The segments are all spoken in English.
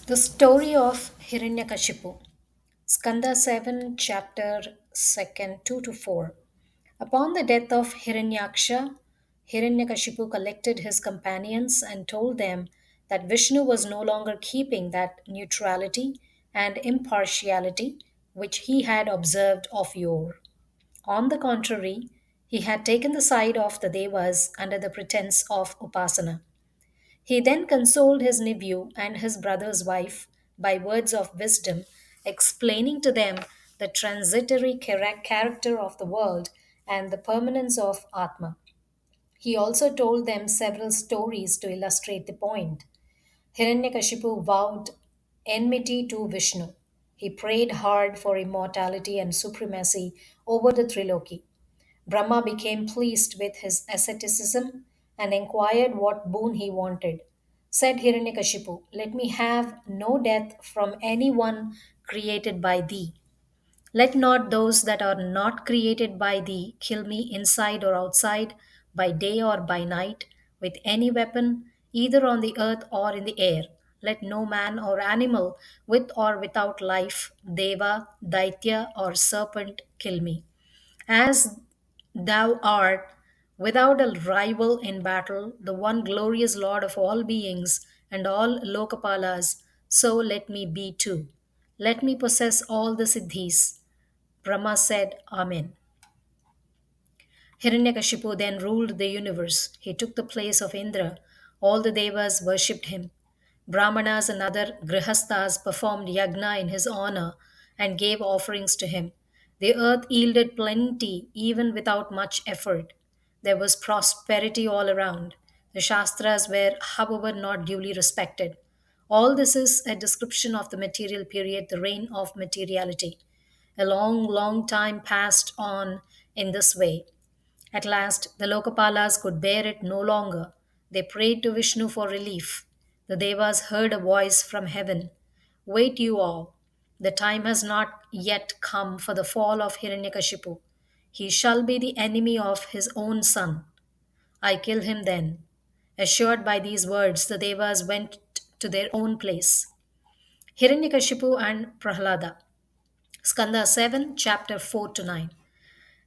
The story of Hiranyakashipu, Skanda 7, chapter 2, 2 to 4. Upon the death of Hiranyaksha, Hiranyakashipu collected his companions and told them that Vishnu was no longer keeping that neutrality and impartiality which he had observed of yore. On the contrary, he had taken the side of the Devas under the pretense of Upasana. He then consoled his nephew and his brother's wife by words of wisdom, explaining to them the transitory character of the world and the permanence of Atma. He also told them several stories to illustrate the point. Hiranyakashipu vowed enmity to Vishnu. He prayed hard for immortality and supremacy over the Triloki. Brahma became pleased with his asceticism and inquired what boon he wanted. Said Hiranyakashipu, "Let me have no death from any one created by thee. Let not those that are not created by thee kill me inside or outside, by day or by night, with any weapon, either on the earth or in the air. Let no man or animal, with or without life, deva, daitya, or serpent, kill me. As thou art, without a rival in battle, the one glorious Lord of all beings and all Lokapalas, so let me be too. Let me possess all the siddhis." Brahma said, Amen. Hiranyakashipu then ruled the universe. He took the place of Indra. All the devas worshipped him. Brahmanas and other grihasthas performed yagna in his honor and gave offerings to him. The earth yielded plenty even without much effort. There was prosperity all around. The Shastras were, however, not duly respected. All this is a description of the material period, the reign of materiality. A long, long time passed on in this way. At last, the Lokapalas could bear it no longer. They prayed to Vishnu for relief. The Devas heard a voice from heaven. Wait you all. The time has not yet come for the fall of Hiranyakashipu. He shall be the enemy of his own son. I kill him then. Assured by these words, the Devas went to their own place. Hiranyakashipu and Prahlada. Skanda 7, chapter 4 to 9.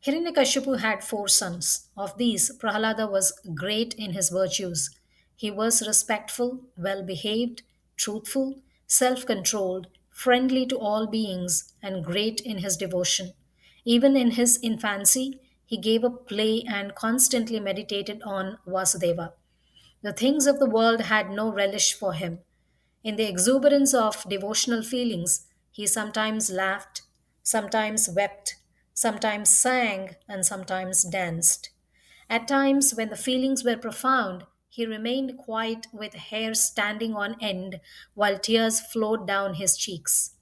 Hiranyakashipu had four sons. Of these, Prahlada was great in his virtues. He was respectful, well behaved, truthful, self controlled, friendly to all beings, and great in his devotion. Even in his infancy, he gave up play and constantly meditated on Vasudeva. The things of the world had no relish for him. In the exuberance of devotional feelings, he sometimes laughed, sometimes wept, sometimes sang, and sometimes danced. At times, when the feelings were profound, he remained quiet with hair standing on end while tears flowed down his cheeks.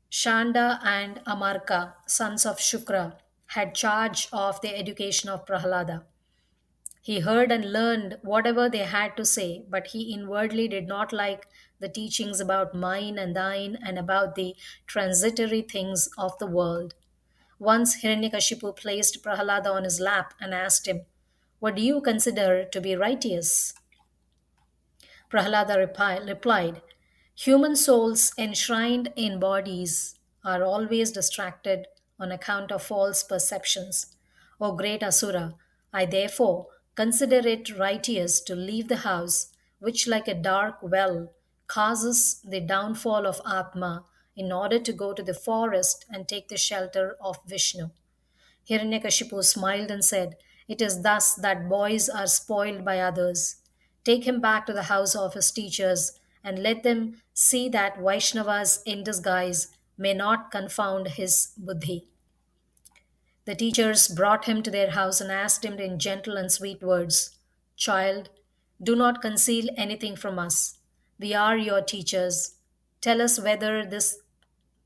Shanda and Amarka, sons of Shukra, had charge of the education of Prahlada. He heard and learned whatever they had to say, but he inwardly did not like the teachings about mine and thine and about the transitory things of the world. Once Hiranyakashipu placed Prahlada on his lap and asked him, "What do you consider to be righteous?" Prahlada replied, "Human souls enshrined in bodies are always distracted on account of false perceptions. O great Asura, I therefore consider it righteous to leave the house, which, like a dark well, causes the downfall of Atma, in order to go to the forest and take the shelter of Vishnu." Hiranyakashipu smiled and said, "It is thus that boys are spoiled by others. Take him back to the house of his teachers and let them see that Vaishnavas in disguise may not confound his buddhi." The teachers brought him to their house and asked him in gentle and sweet words, "Child, do not conceal anything from us. We are your teachers. Tell us whether this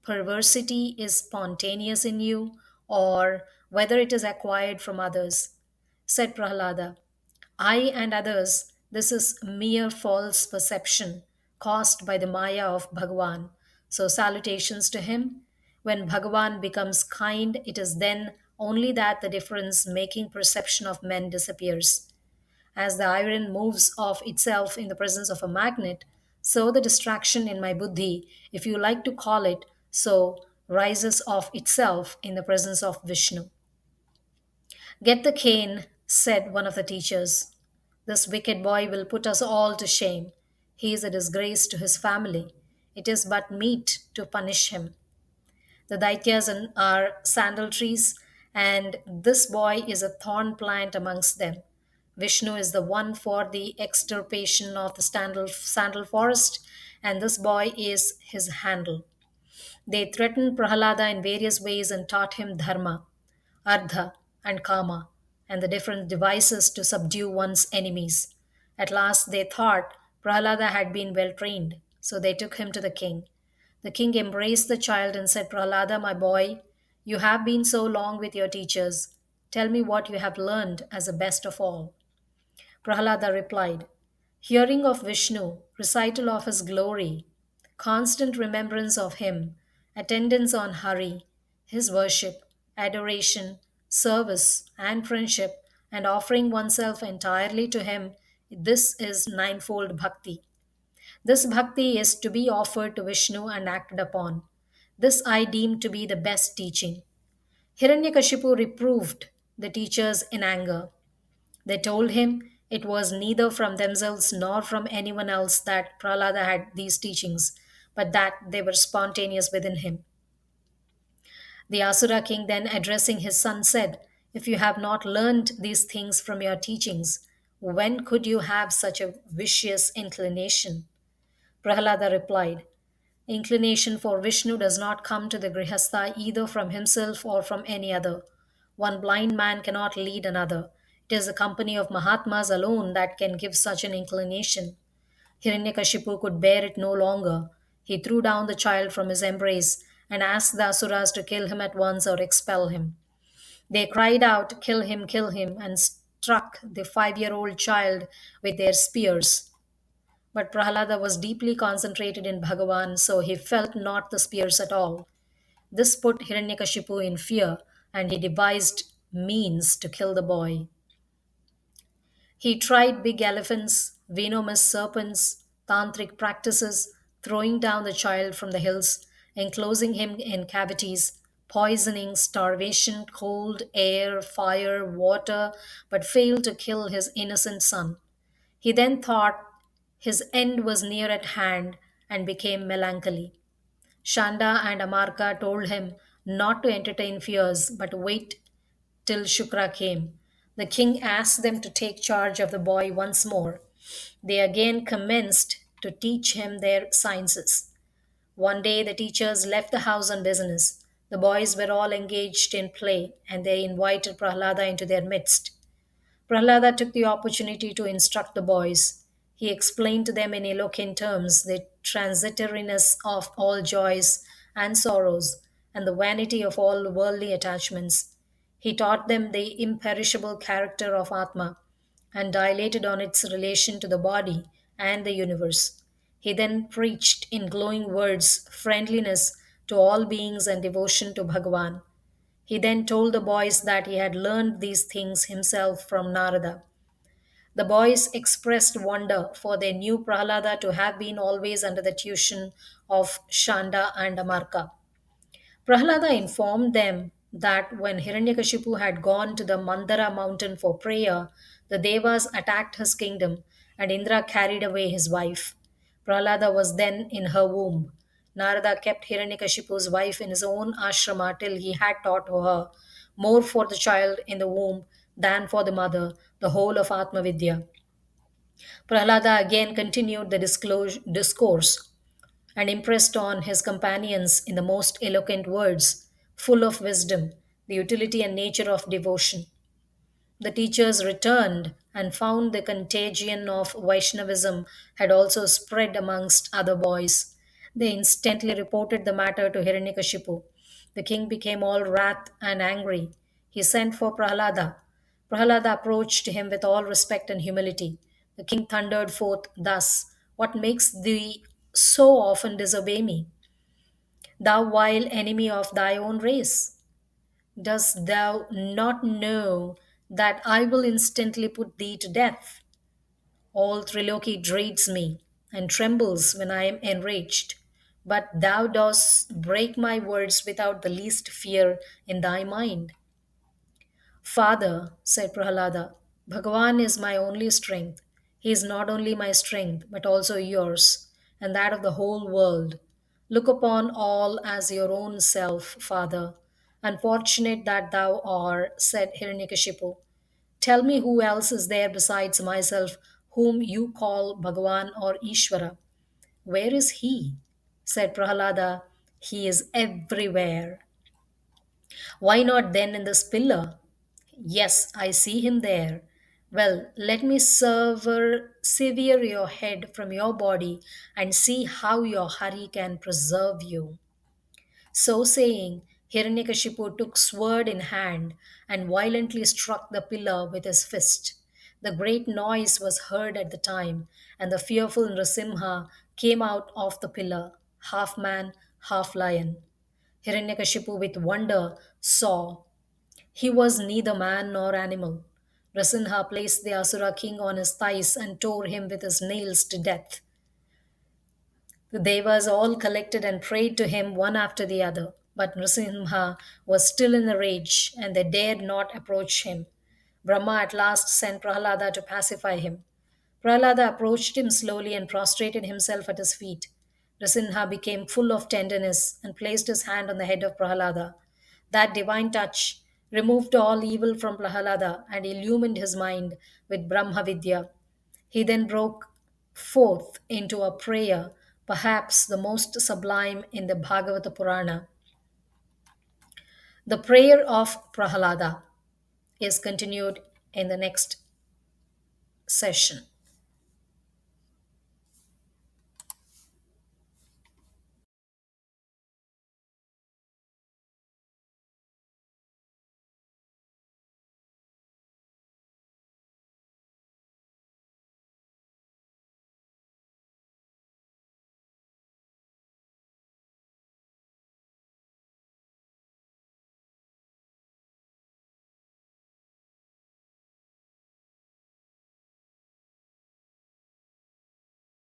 perversity is spontaneous in you or whether it is acquired from others." Said Prahlada, "I and others, this is mere false perception caused by the Maya of Bhagavan. So, salutations to him. When Bhagavan becomes kind, it is then only that the difference making perception of men disappears. As the iron moves of itself in the presence of a magnet, So the distraction in my buddhi, if you like to call it so, rises of itself in the presence of Vishnu. Get the cane, said one of the teachers. This wicked boy will put us all to shame. He is a disgrace to his family. It is but meet to punish him. The Daityas are sandal trees, and this boy is a thorn plant amongst them. Vishnu is the one for the extirpation of the sandal forest, and this boy is his handle. They threatened Prahlada in various ways and taught him dharma, artha, and kama, and the different devices to subdue one's enemies. At last they thought Prahlada had been well trained, so they took him to the king. The king embraced the child and said, Prahlada, my boy, you have been so long with your teachers. Tell me what you have learned as the best of all. Prahlada replied, hearing of Vishnu, recital of his glory, constant remembrance of him, attendance on Hari, his worship, adoration, service, and friendship, and offering oneself entirely to him, this is ninefold bhakti. This bhakti is to be offered to Vishnu and acted upon. This I deem to be the best teaching. Hiranyakashipu reproved the teachers in anger. They told him it was neither from themselves nor from anyone else that Prahlada had these teachings, but that they were spontaneous within him. The Asura king then addressing his son said, if you have not learned these things from your teachings, when could you have such a vicious inclination? Prahlada replied, inclination for Vishnu does not come to the Grihastha either from himself or from any other. One blind man cannot lead another. It is the company of Mahatmas alone that can give such an inclination. Hiranyakashipu could bear it no longer. He threw down the child from his embrace and asked the Asuras to kill him at once or expel him. They cried out, kill him, and struck the 5-year-old child with their spears. But Prahlada was deeply concentrated in Bhagavan, so he felt not the spears at all. This put Hiranyakashipu in fear, and he devised means to kill the boy. He tried big elephants, venomous serpents, tantric practices, throwing down the child from the hills, enclosing him in cavities, poisoning, starvation, cold, air, fire, water, but failed to kill his innocent son. He then thought his end was near at hand and became melancholy. Skanda and Amarka told him not to entertain fears but wait till Shukra came. The king asked them to take charge of the boy once more. They again commenced to teach him their sciences. One day the teachers left the house on business. The boys were all engaged in play and they invited Prahlada into their midst. Prahlada took the opportunity to instruct the boys. He explained to them in eloquent terms the transitoriness of all joys and sorrows and the vanity of all worldly attachments. He taught them the imperishable character of Atma and dilated on its relation to the body and the universe. He then preached in glowing words friendliness to all beings and devotion to Bhagavan. He then told the boys that he had learned these things himself from Narada. The boys expressed wonder, for they knew Prahlada to have been always under the tuition of Shanda and Amarka. Prahlada informed them that when Hiranyakashipu had gone to the Mandara mountain for prayer, the Devas attacked his kingdom and Indra carried away his wife. Prahlada was then in her womb. Narada kept Hiranyakashipu's wife in his own ashrama till he had taught her more for the child in the womb than for the mother, the whole of Atmavidya. Prahlada again continued the discourse and impressed on his companions in the most eloquent words, full of wisdom, the utility and nature of devotion. The teachers returned and found the contagion of Vaishnavism had also spread amongst other boys. They instantly reported the matter to Hiranyakashipu. The king became all wrath and angry. He sent for Prahlada. Prahlada approached him with all respect and humility. The king thundered forth thus, what makes thee so often disobey me, thou vile enemy of thy own race? Dost thou not know that I will instantly put thee to death? All Triloki dreads me. and trembles when I am enraged. But thou dost break my words without the least fear in thy mind. Father, said Prahlada, Bhagavan is my only strength. He is not only my strength, but also yours, and that of the whole world. Look upon all as your own self, Father. Unfortunate that thou art, said Hiranyakashipu. Tell me who else is there besides myself, whom you call Bhagavan or Ishvara. Where is he? Said Prahlada. He is everywhere. Why not then in this pillar? Yes, I see him there. Well, let me sever your head from your body and see how your Hari can preserve you. So saying, Hiranyakashipu took sword in hand and violently struck the pillar with his fist. The great noise was heard at the time, and the fearful Nrasimha came out of the pillar, half man, half lion. Hiranyakashipu with wonder saw he was neither man nor animal. Nrasimha placed the Asura king on his thighs and tore him with his nails to death. The devas all collected and prayed to him one after the other. But Nrasimha was still in a rage, and they dared not approach him. Brahma at last sent Prahlada to pacify him. Prahlada approached him slowly and prostrated himself at his feet. Nrasimha became full of tenderness and placed his hand on the head of Prahlada. That divine touch removed all evil from Prahlada and illumined his mind with Brahma Vidya. He then broke forth into a prayer, perhaps the most sublime in the Bhagavata Purana. The prayer of Prahlada is continued in the next session.